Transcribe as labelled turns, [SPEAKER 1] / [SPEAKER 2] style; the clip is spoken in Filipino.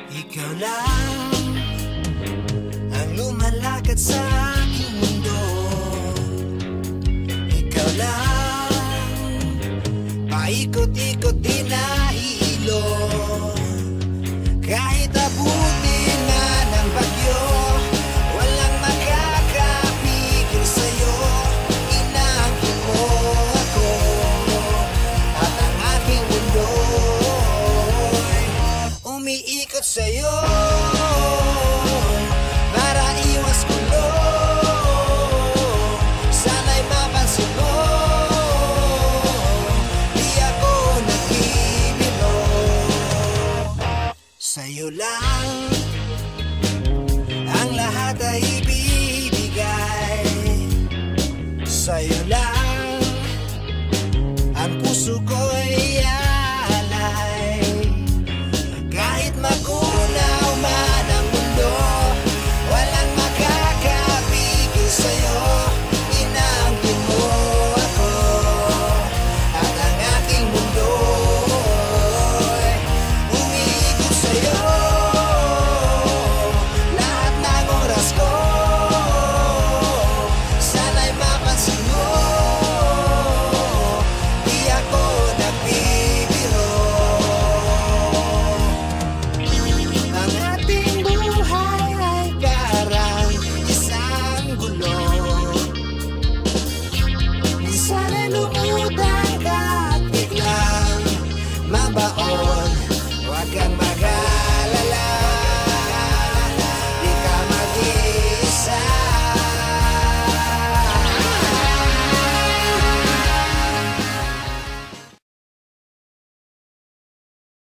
[SPEAKER 1] Ikaw lang ang lumalakad sa aking mundo. Ikaw lang paikot-ikot din na hilo. Kahit abutin na ng bagyo, walang makakapigil sa'yo. Inaangkin mo ako at ang aking mundo'y umiikot sa'yo. Para iwas gulo, sana'y mapansin mo, di ako nagbibiro. Sa'yo lang ang lahat ay ibibigay. Sa'yo lang ang puso ko